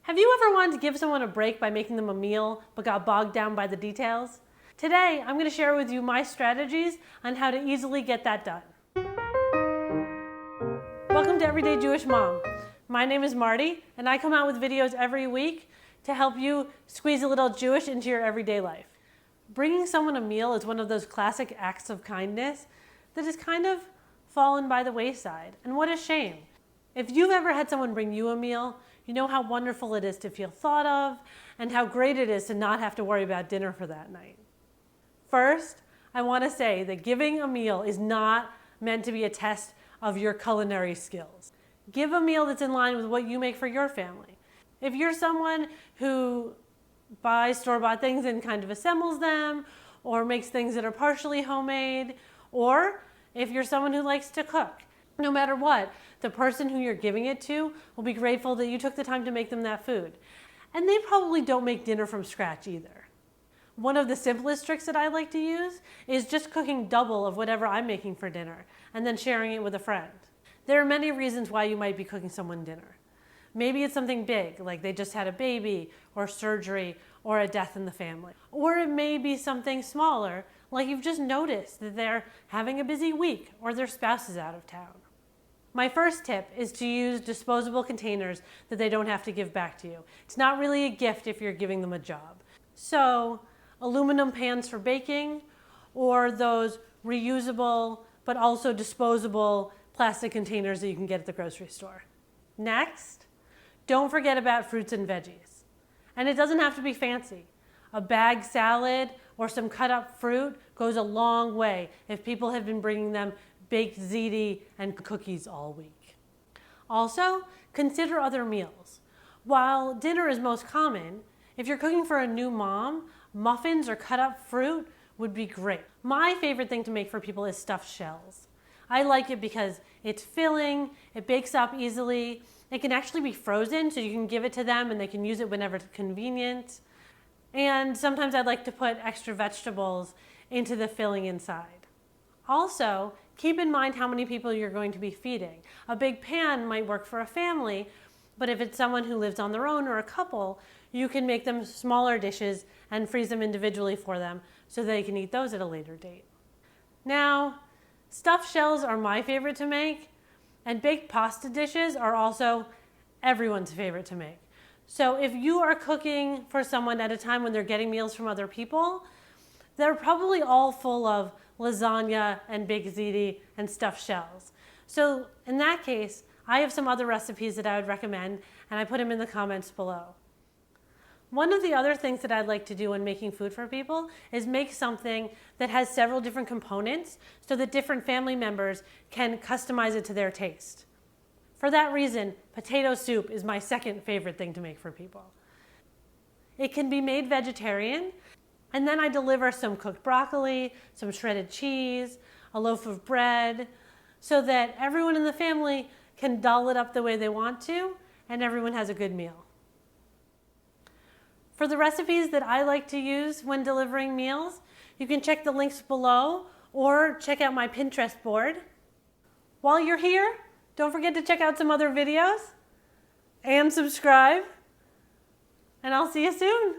Have you ever wanted to give someone a break by making them a meal, but got bogged down by the details? Today, I'm going to share with you my strategies on how to easily get that done. Welcome to Everyday Jewish Mom. My name is Marty, and I come out with videos every week to help you squeeze a little Jewish into your everyday life. Bringing someone a meal is one of those classic acts of kindness that has kind of fallen by the wayside, and what a shame. If you've ever had someone bring you a meal, you know how wonderful it is to feel thought of and how great it is to not have to worry about dinner for that night. First, I want to say that giving a meal is not meant to be a test of your culinary skills. Give a meal that's in line with what you make for your family. If you're someone who buys store-bought things and kind of assembles them, or makes things that are partially homemade, or if you're someone who likes to cook, no matter what, the person who you're giving it to will be grateful that you took the time to make them that food. And they probably don't make dinner from scratch either. One of the simplest tricks that I like to use is just cooking double of whatever I'm making for dinner and then sharing it with a friend. There are many reasons why you might be cooking someone dinner. Maybe it's something big, like they just had a baby or surgery or a death in the family. Or it may be something smaller, like you've just noticed that they're having a busy week or their spouse is out of town. My first tip is to use disposable containers that they don't have to give back to you. It's not really a gift if you're giving them a job. So, aluminum pans for baking, or those reusable but also disposable plastic containers that you can get at the grocery store. Next, don't forget about fruits and veggies. And it doesn't have to be fancy. A bagged salad or some cut up fruit goes a long way if people have been bringing them baked ziti and cookies all week. Also, consider other meals. While dinner is most common, if you're cooking for a new mom, muffins or cut up fruit would be great. My favorite thing to make for people is stuffed shells. I like it because it's filling, it bakes up easily, it can actually be frozen so you can give it to them and they can use it whenever it's convenient. And sometimes I'd like to put extra vegetables into the filling inside. Also, keep in mind how many people you're going to be feeding. A big pan might work for a family, but if it's someone who lives on their own or a couple, you can make them smaller dishes and freeze them individually for them so they can eat those at a later date. Now, stuffed shells are my favorite to make, and baked pasta dishes are also everyone's favorite to make. So if you are cooking for someone at a time when they're getting meals from other people, they're probably all full of lasagna and baked ziti and stuffed shells. So in that case, I have some other recipes that I would recommend, and I put them in the comments below. One of the other things that I'd like to do when making food for people is make something that has several different components so that different family members can customize it to their taste. For that reason, potato soup is my second favorite thing to make for people. It can be made vegetarian, and then I deliver some cooked broccoli, some shredded cheese, a loaf of bread, so that everyone in the family can doll it up the way they want to, and everyone has a good meal. For the recipes that I like to use when delivering meals, you can check the links below or check out my Pinterest board. While you're here, don't forget to check out some other videos and subscribe, and I'll see you soon.